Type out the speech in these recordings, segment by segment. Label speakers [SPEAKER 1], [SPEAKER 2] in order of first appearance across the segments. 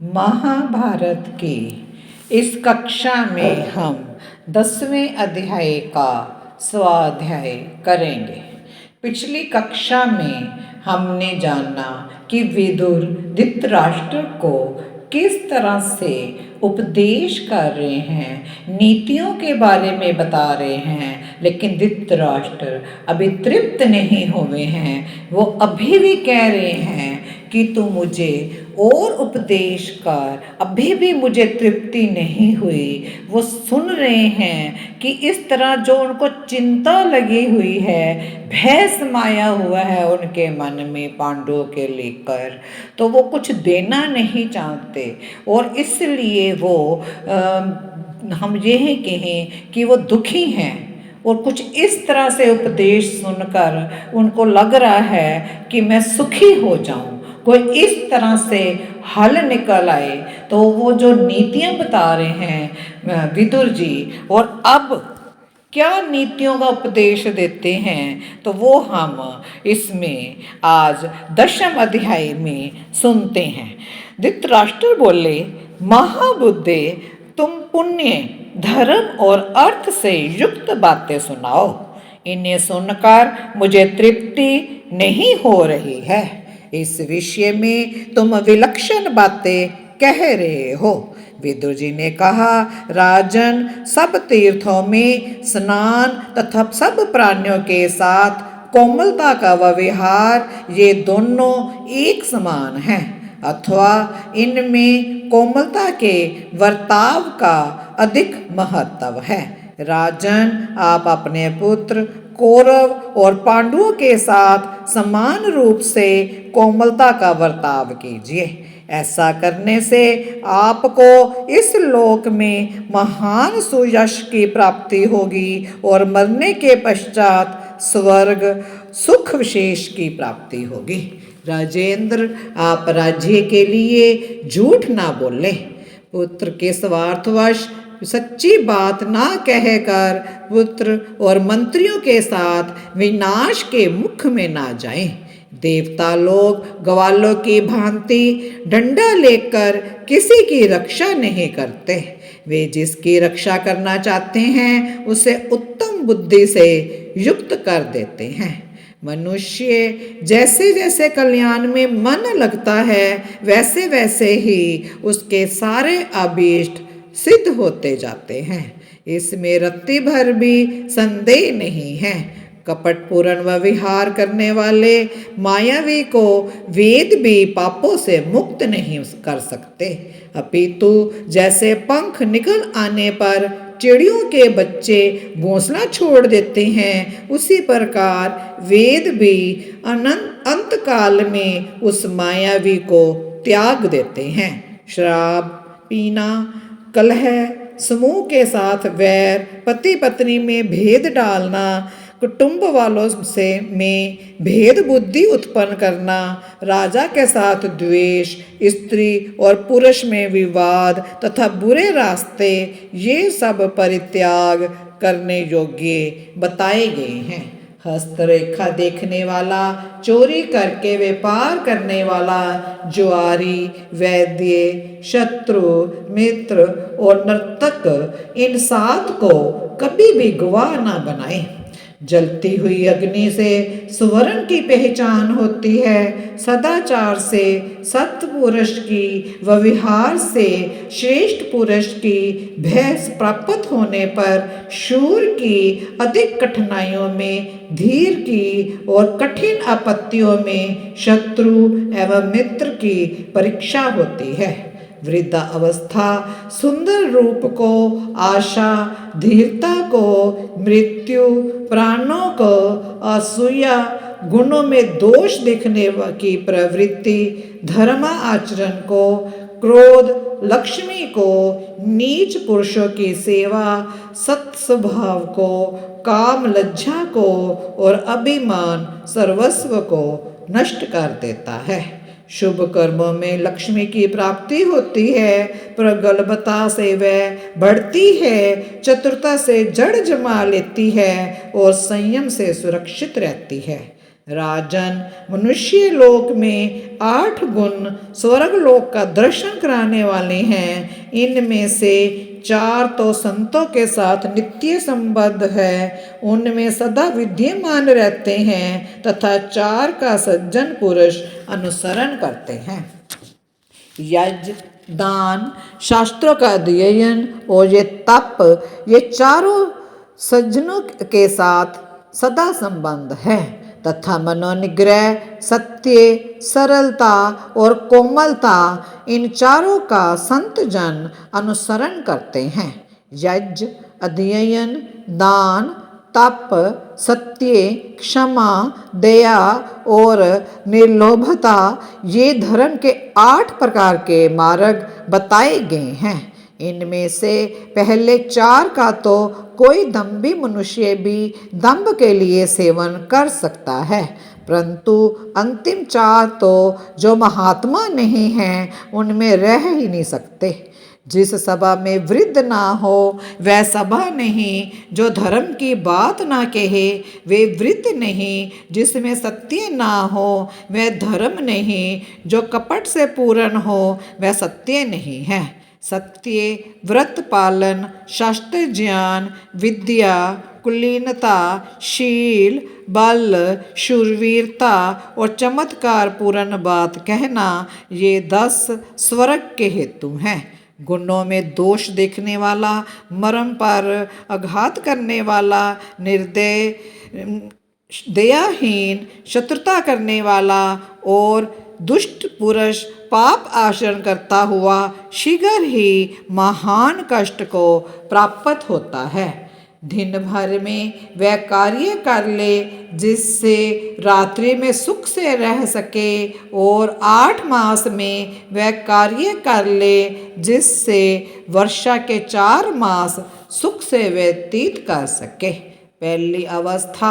[SPEAKER 1] महाभारत की इस कक्षा में हम 10वें अध्याय का स्वाध्याय करेंगे। पिछली कक्षा में हमने जाना कि विदुर धृतराष्ट्र को किस तरह से उपदेश कर रहे हैं, नीतियों के बारे में बता रहे हैं, लेकिन धृतराष्ट्र अभी तृप्त नहीं हुए हैं। वो अभी भी कह रहे हैं कि तू मुझे और उपदेश कर, अभी भी मुझे तृप्ति नहीं हुई। वो सुन रहे हैं कि इस तरह जो उनको चिंता लगी हुई है, भय समाया हुआ है उनके मन में पांडवों के लेकर, तो वो कुछ देना नहीं चाहते और इसलिए वो हम यह कहें कि वो दुखी हैं। और कुछ इस तरह से उपदेश सुनकर उनको लग रहा है कि मैं सुखी हो जाऊं, कोई इस तरह से हल निकल आए। तो वो जो नीतियां बता रहे हैं विदुर जी, और अब क्या नीतियों का उपदेश देते हैं, तो वो हम इसमें आज 10वें अध्याय में सुनते हैं। धृतराष्ट्र बोले, महाबुद्धे, तुम पुण्य, धर्म और अर्थ से युक्त बातें सुनाओ। इन्हें सुनकर मुझे तृप्ति नहीं हो रही है। इस विषय में तुम विलक्षण बातें कह रहे हो। विदुर जी ने कहा, राजन, सब तीर्थों में स्नान तथा सब प्राणियों के साथ कोमलता का व्यवहार, ये दोनों एक समान हैं, अथवा इनमें कोमलता के वर्ताव का अधिक महत्व है। राजन, आप अपने पुत्र कौरव और पांडवों के साथ समान रूप से कोमलता का वर्ताव कीजिए। ऐसा करने से आपको इस लोक में महान सुयश की प्राप्ति होगी और मरने के पश्चात स्वर्ग सुख विशेष की प्राप्ति होगी। राजेंद्र, आप राज्य के लिए झूठ ना बोले। पुत्र के स्वार्थवश सच्ची बात ना कहकर पुत्र और मंत्रियों के साथ विनाश के मुख में ना जाएं। देवता लोग ग्वालों की भांति डंडा लेकर किसी की रक्षा नहीं करते। वे जिसकी रक्षा करना चाहते हैं उसे उत्तम बुद्धि से युक्त कर देते हैं। मनुष्य जैसे जैसे कल्याण में मन लगता है, वैसे वैसे ही उसके सारे अभीष्ट सिद्ध होते जाते हैं। इसमें रत्ती भर भी संदेह नहीं है। कपटपूर्ण व्यवहार करने वाले मायावी को वेद भी पापों से मुक्त नहीं कर सकते, अपितु जैसे पंख निकल आने पर चिड़ियों के बच्चे घोंसला छोड़ देते हैं, उसी प्रकार वेद भी अंत काल में उस मायावी को त्याग देते हैं। शराब पीना, कलह, समूह के साथ वैर, पति पत्नी में भेद डालना, कुटुंब वालों से में भेद बुद्धि उत्पन्न करना, राजा के साथ द्वेष, स्त्री और पुरुष में विवाद तथा बुरे रास्ते, ये सब परित्याग करने योग्य बताए गए हैं। हस्तरेखा देखने वाला, चोरी करके व्यापार करने वाला, जुआरी, वैद्य, शत्रु, मित्र और नर्तक, इन 7 को कभी भी गवाह ना बनाए। जलती हुई अग्नि से सुवर्ण की पहचान होती है। सदाचार से सत्य पुरुष की, व्यवहार से श्रेष्ठ पुरुष की, भय प्राप्त होने पर शूर की, अधिक कठिनाइयों में धीर की और कठिन आपत्तियों में शत्रु एवं मित्र की परीक्षा होती है। वृद्धा अवस्था सुंदर रूप को, आशा, धीरता को, मृत्यु, प्राणों को, असूया, गुणों में दोष देखने की प्रवृत्ति, धर्म आचरण को, क्रोध, लक्ष्मी को, नीच पुरुषों की सेवा, सत्य स्वभाव को, काम, लज्जा को और अभिमान, सर्वस्व को नष्ट कर देता है। शुभ कर्मों में लक्ष्मी की प्राप्ति होती है, प्रगल्भता से वह बढ़ती है, चतुरता से जड़ जमा लेती है और संयम से सुरक्षित रहती है। राजन, मनुष्य लोक में 8 गुण स्वर्ग लोक का दर्शन कराने वाले हैं। इनमें से 4 तो संतों के साथ नित्य संबद्ध है, उनमें सदा विद्यमान रहते हैं, तथा 4 का सज्जन पुरुष अनुसरण करते हैं। यज्ञ, दान, शास्त्रों का अध्ययन और ये तप, ये चारों सज्जनों के साथ सदा संबंध है, तथा मनोनिग्रह, सत्य, सरलता और कोमलता, इन चारों का संत जन अनुसरण करते हैं। यज्ञ, अध्ययन, दान, तप, सत्य, क्षमा, दया और निर्लोभता, ये धर्म के 8 प्रकार के मार्ग बताए गए हैं। इनमें से पहले 4 का तो कोई दंभी मनुष्य भी दंभ के लिए सेवन कर सकता है, परंतु अंतिम 4 तो जो महात्मा नहीं हैं उनमें रह ही नहीं सकते। जिस सभा में वृद्ध ना हो वह सभा नहीं, जो धर्म की बात ना कहे वे वृद्ध नहीं, जिसमें सत्य ना हो वह धर्म नहीं, जो कपट से पूर्ण हो वह सत्य नहीं है। सत्य, व्रत पालन, शास्त्र ज्ञान, विद्या, कुलीनता, शील, बल, शूरवीरता और चमत्कार पूर्ण बात कहना, ये 10 स्वर्ग के हेतु हैं। गुणों में दोष देखने वाला, मर्म पर आघात करने वाला, निर्दय, दयाहीन, शत्रुता करने वाला और दुष्ट पुरुष पाप आचरण करता हुआ शीघ्र ही महान कष्ट को प्राप्त होता है। दिन भर में वह कार्य कर ले जिससे रात्रि में सुख से रह सके, और 8 मास में वह कार्य कर ले जिससे वर्षा के 4 मास सुख से व्यतीत कर सके। पहली अवस्था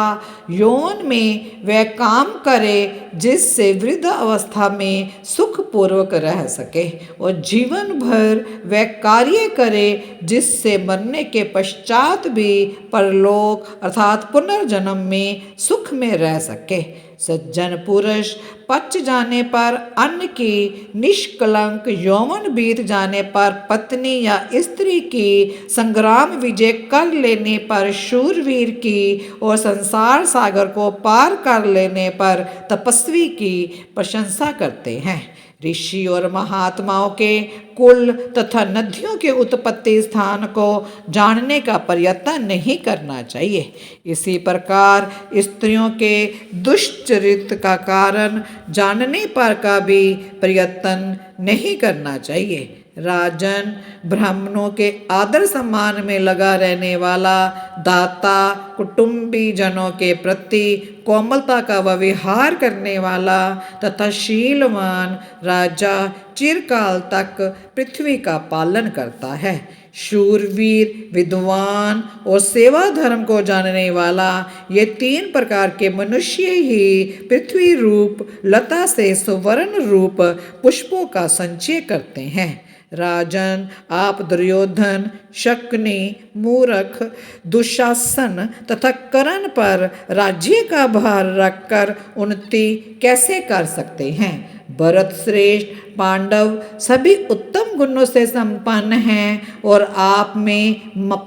[SPEAKER 1] यौन में वह काम करे जिससे वृद्ध अवस्था में सुखपूर्वक रह सके, और जीवन भर वह कार्य करे जिससे मरने के पश्चात भी परलोक अर्थात पुनर्जन्म में सुख में रह सके। सज्जन पुरुष पच जाने पर अन्न की, निष्कलंक यौवन बीत जाने पर पत्नी या स्त्री की, संग्राम विजय कर लेने पर शूरवीर की और संसार सागर को पार कर लेने पर तपस्वी की प्रशंसा करते हैं। ऋषि और महात्माओं के कुल तथा नदियों के उत्पत्ति स्थान को जानने का प्रयत्न नहीं करना चाहिए। इसी प्रकार स्त्रियों के दुष्चरित्र का कारण जानने पर का भी प्रयत्न नहीं करना चाहिए। राजन, ब्राह्मणों के आदर सम्मान में लगा रहने वाला, दाता, कुटुंबी जनों के प्रति कोमलता का व्यवहार करने वाला तथा शीलवान राजा चिरकाल तक पृथ्वी का पालन करता है। शूरवीर, विद्वान और सेवा धर्म को जानने वाला, ये 3 प्रकार के मनुष्य ही पृथ्वी रूप लता से सुवर्ण रूप पुष्पों का संचय करते हैं। राजन, आप दुर्योधन, शकुनी, मूरख, दुशासन तथा कर्ण पर राज्य का भार रखकर उन्नति कैसे कर सकते हैं? भरत श्रेष्ठ, पांडव सभी उत्तम गुणों से संपन्न हैं और आप में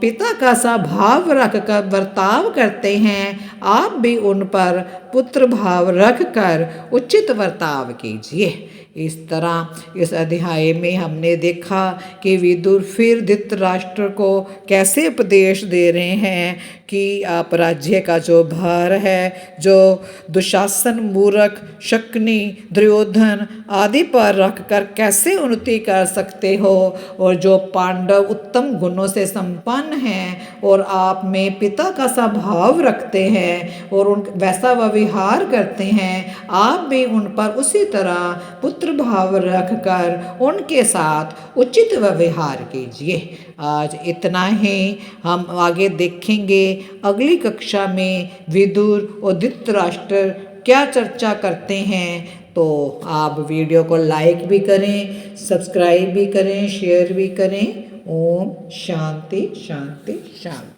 [SPEAKER 1] पिता का सा भाव रखकर बर्ताव करते हैं। आप भी उन पर पुत्र भाव रखकर उचित बर्ताव कीजिए। इस तरह इस अध्याय में हमने देखा कि विदुर फिर धृतराष्ट्र को कैसे उपदेश दे रहे हैं कि आप राज्य का जो भार है, जो दुशासन, मूरख, शकुनी, दुर्योधन आदि पर रखकर कैसे उन्नति कर सकते हो, और जो पांडव उत्तम गुणों से संपन्न हैं और आप में पिता का सा भाव रखते हैं और उन वैसा व्यवहार करते हैं, आप भी उन पर उसी तरह पुत्र भाव रखकर उनके साथ उचित व्यवहार कीजिए। आज इतना ही, हम आगे देखेंगे अगली कक्षा में विदुर और धृतराष्ट्र क्या चर्चा करते हैं। तो आप वीडियो को लाइक भी करें, सब्सक्राइब भी करें, शेयर भी करें। ओम शांति शांति शांति।